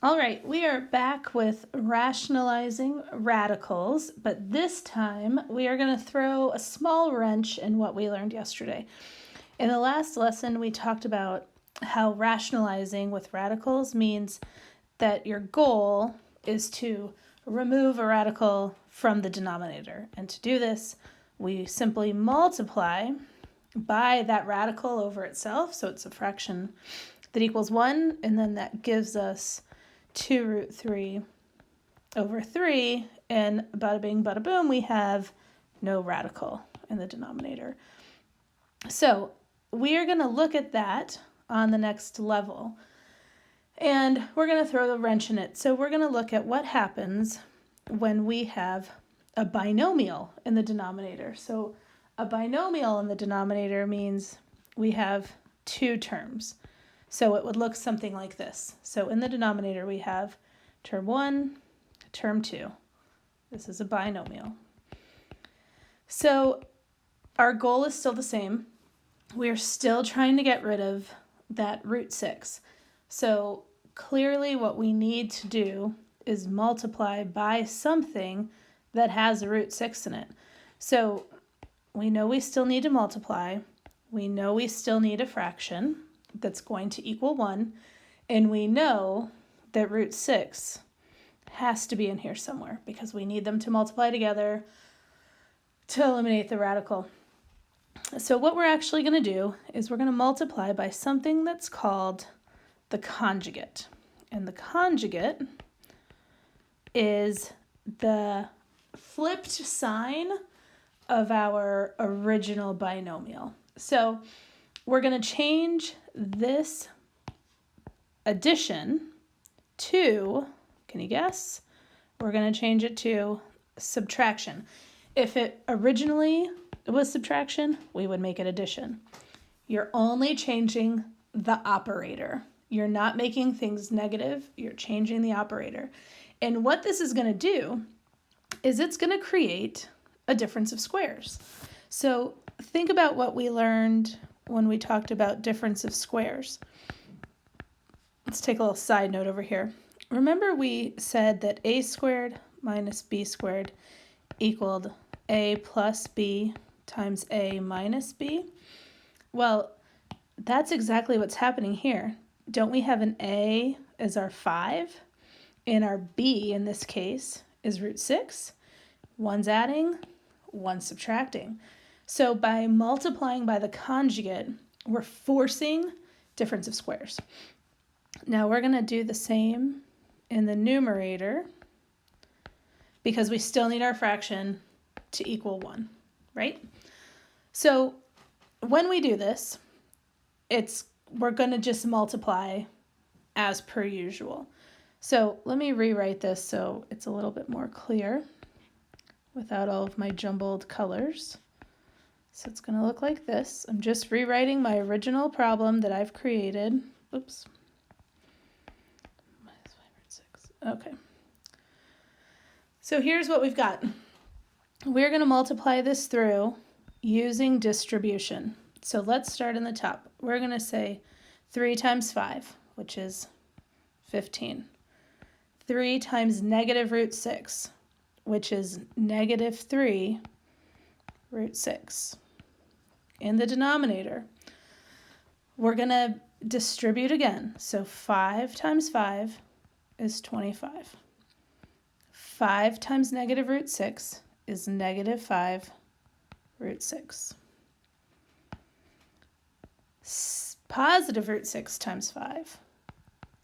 All right, we are back with rationalizing radicals, but this time we are going to throw a small wrench in what we learned yesterday. In the last lesson, we talked about how rationalizing with radicals means that your goal is to remove a radical from the denominator. And to do this, we simply multiply by that radical over itself, so it's a fraction that equals 1, and then that gives us 2 root 3 over 3, and bada bing, bada boom, we have no radical in the denominator. So we are going to look at that on the next level, and we're going to throw the wrench in it. So we're going to look at what happens when we have a binomial in the denominator. So a binomial in the denominator means we have two terms. So it would look something like this. So in the denominator, we have term 1, term 2. This is a binomial. So our goal is still the same. We're still trying to get rid of that root 6. So clearly what we need to do is multiply by something that has a root 6 in it. So we know we still need to multiply. We know we still need a fraction that's going to equal 1, and we know that root 6 has to be in here somewhere because we need them to multiply together to eliminate the radical. So what we're actually going to do is we're going to multiply by something that's called the conjugate. And the conjugate is the flipped sign of our original binomial. So we're going to change this addition to, can you guess? We're going to change it to subtraction. If it originally was subtraction, we would make it addition. You're only changing the operator. You're not making things negative. You're changing the operator. And what this is going to do is it's going to create a difference of squares. So think about what we learned when we talked about difference of squares. Let's take a little side note over here. Remember we said that a squared minus b squared equaled a plus b times a minus b? Well, that's exactly what's happening here. Don't we have an a as our 5? And our b, in this case, is root 6. One's adding, one's subtracting. So by multiplying by the conjugate, we're forcing difference of squares. Now we're going to do the same in the numerator because we still need our fraction to equal 1, right? So when we do this, we're going to just multiply as per usual. So let me rewrite this so it's a little bit more clear without all of my jumbled colors. So it's going to look like this. I'm just rewriting my original problem that I've created. Oops. Okay. So here's what we've got. We're going to multiply this through using distribution. So let's start in the top. We're going to say 3 times 5, which is 15. 3 times negative root 6, which is negative 3 root 6. In the denominator, we're going to distribute again. So 5 times 5 is 25. 5 times negative root 6 is negative 5 root 6. Positive root 6 times 5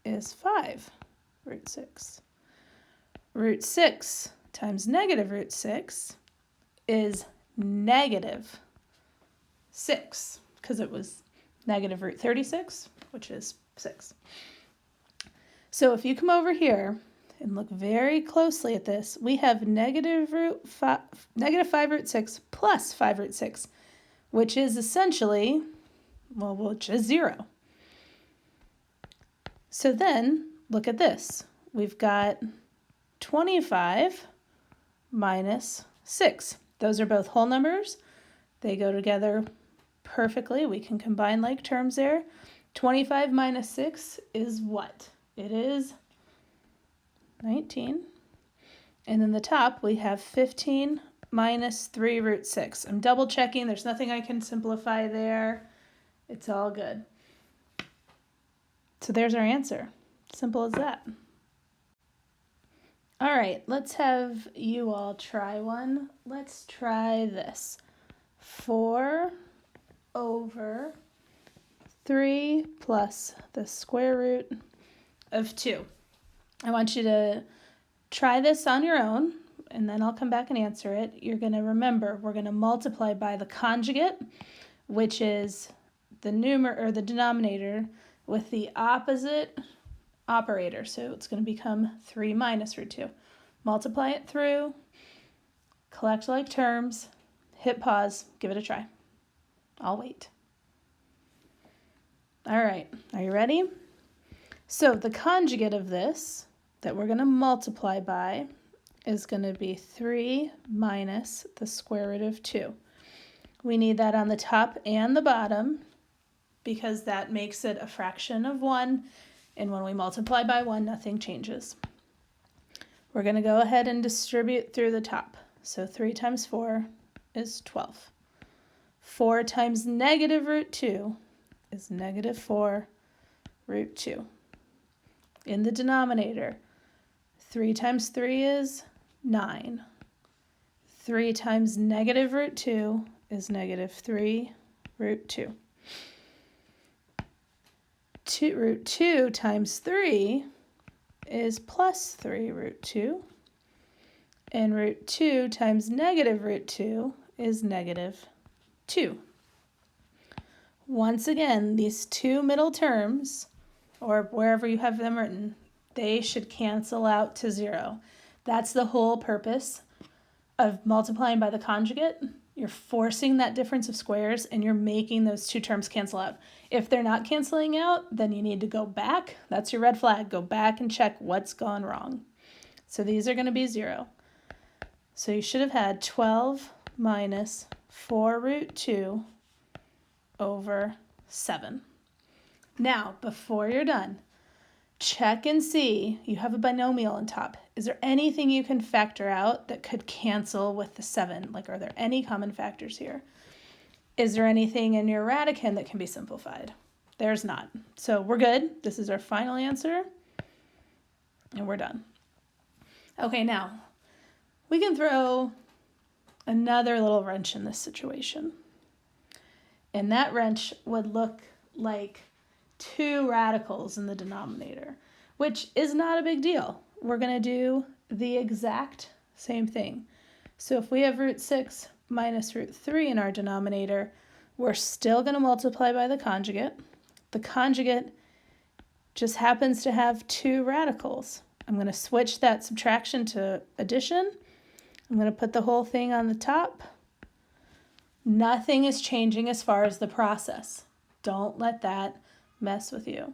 is 5 root 6. Root 6 times negative root 6 is negative 6, because it was negative root 36, which is 6. So if you come over here and look very closely at this, we have negative 5 root 6 plus 5 root 6, which is essentially, which is 0. So then look at this. We've got 25 minus 6. Those are both whole numbers. They go together perfectly. We can combine like terms there. 25 minus 6 is what? It is 19. And then the top, we have 15 minus 3 root 6. I'm double checking. There's nothing I can simplify there. It's all good. So there's our answer. Simple as that. All right, let's have you all try one. Let's try this. 4 over 3 plus the square root of 2. I want you to try this on your own, and then I'll come back and answer it. You're going to remember we're going to multiply by the conjugate, which is the denominator with the opposite operator. So it's going to become 3 minus root 2. Multiply it through, collect like terms, hit pause, give it a try. I'll wait. All right, are you ready? So the conjugate of this that we're going to multiply by is going to be 3 minus the square root of 2. We need that on the top and the bottom because that makes it a fraction of 1, and when we multiply by 1, nothing changes. We're going to go ahead and distribute through the top. So 3 times 4 is 12. 4 times negative root 2 is negative 4 root 2. In the denominator, 3 times 3 is 9. 3 times negative root 2 is negative 3 root 2. Root 2 times 3 is plus 3 root 2. And root 2 times negative root 2 is negative 2. Once again, these two middle terms, or wherever you have them written, they should cancel out to 0. That's the whole purpose of multiplying by the conjugate. You're forcing that difference of squares and you're making those two terms cancel out. If they're not canceling out, then you need to go back. That's your red flag. Go back and check what's gone wrong. So these are going to be 0. So you should have had 12 minus 4 root 2 over 7. Now, before you're done, check and see, you have a binomial on top. Is there anything you can factor out that could cancel with the 7? Like, are there any common factors here? Is there anything in your radicand that can be simplified? There's not. So we're good. This is our final answer, and we're done. Okay, now, we can throw another little wrench in this situation. And that wrench would look like 2 radicals in the denominator, which is not a big deal. We're going to do the exact same thing. So if we have root 6 minus root 3 in our denominator, we're still going to multiply by the conjugate. The conjugate just happens to have 2 radicals. I'm going to switch that subtraction to addition. I'm going to put the whole thing on the top. Nothing is changing as far as the process. Don't let that mess with you.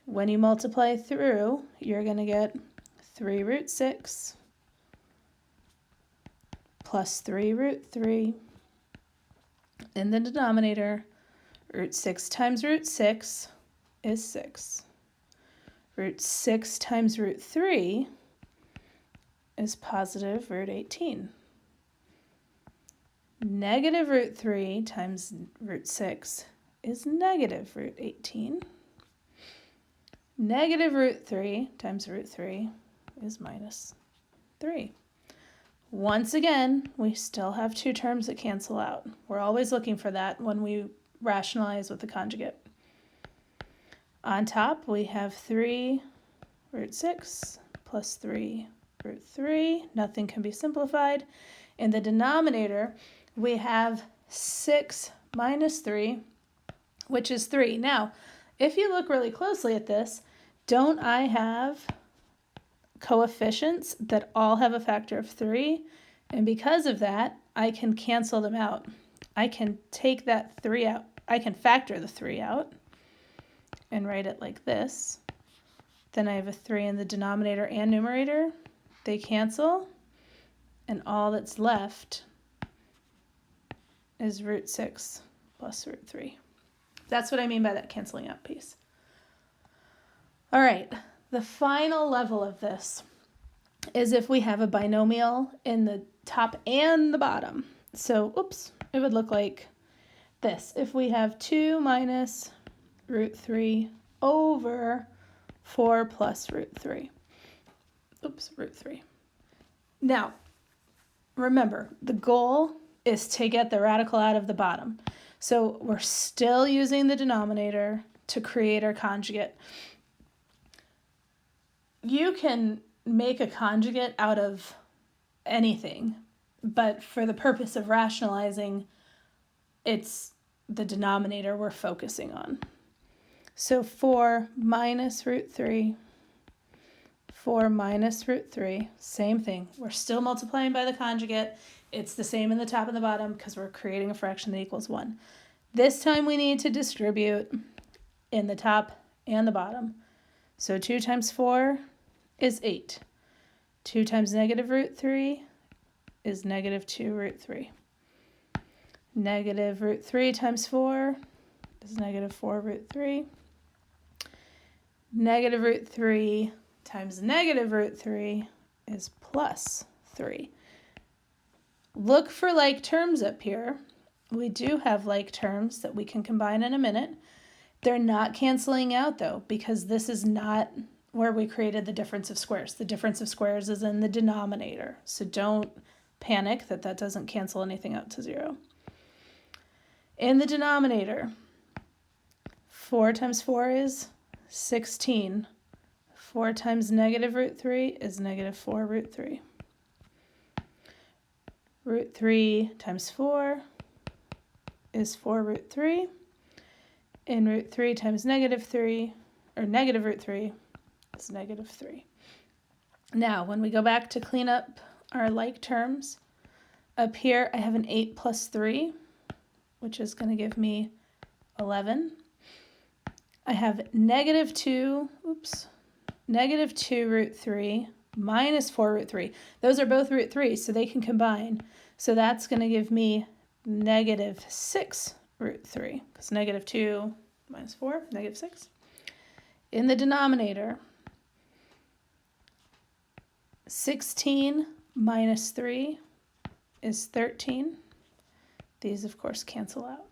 When you multiply through, you're going to get 3 root 6 plus 3 root 3. In the denominator, root 6 times root 6 is 6. Root 6 times root 3 is positive root 18. Negative root 3 times root 6 is negative root 18. Negative root 3 times root 3 is minus 3. Once again, we still have 2 terms that cancel out. We're always looking for that when we rationalize with the conjugate. On top, we have 3 root 6 plus 3 root 3. Nothing can be simplified. In the denominator, we have 6 minus 3, which is 3. Now, if you look really closely at this, don't I have coefficients that all have a factor of 3? And because of that, I can cancel them out. I can take that 3 out. I can factor the 3 out and write it like this. Then I have a 3 in the denominator and numerator. They cancel, and all that's left is root 6 plus root 3. That's what I mean by that canceling out piece. All right, the final level of this is if we have a binomial in the top and the bottom. So, oops, it would look like this. If we have 2 minus root 3 over 4 plus root 3. Oops, root 3. Now, remember, the goal is to get the radical out of the bottom. So we're still using the denominator to create our conjugate. You can make a conjugate out of anything, but for the purpose of rationalizing, it's the denominator we're focusing on. So 4 minus root 3, 4 minus root 3, same thing. We're still multiplying by the conjugate. It's the same in the top and the bottom because we're creating a fraction that equals 1. This time we need to distribute in the top and the bottom. So 2 times 4 is 8. 2 times negative root 3 is negative 2 root 3. Negative root 3 times 4 is negative 4 root 3. Negative root 3 times negative root 3 is plus 3. Look for like terms up here. We do have like terms that we can combine in a minute. They're not canceling out though, because this is not where we created the difference of squares. The difference of squares is in the denominator. So don't panic that that doesn't cancel anything out to 0. In the denominator, 4 times 4 is 16. 4 times negative root 3 is negative 4 root 3. Root 3 times 4 is 4 root 3. And root 3 times negative 3, or negative root 3, is negative 3. Now, when we go back to clean up our like terms, up here I have an 8 plus 3, which is going to give me 11. I have negative 2 root 3 minus 4 root 3. Those are both root 3, so they can combine. So that's going to give me negative 6 root 3, because negative 2 minus 4, negative 6. In the denominator, 16 minus 3 is 13. These, of course, cancel out.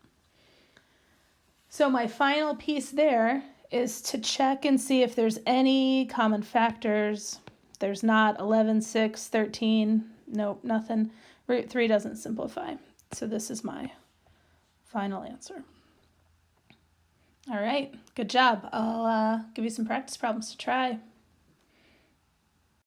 So my final piece there is to check and see if there's any common factors. There's not 11, 6, 13. Nope, nothing. Root 3 doesn't simplify. So this is my final answer. All right, good job. I'll give you some practice problems to try.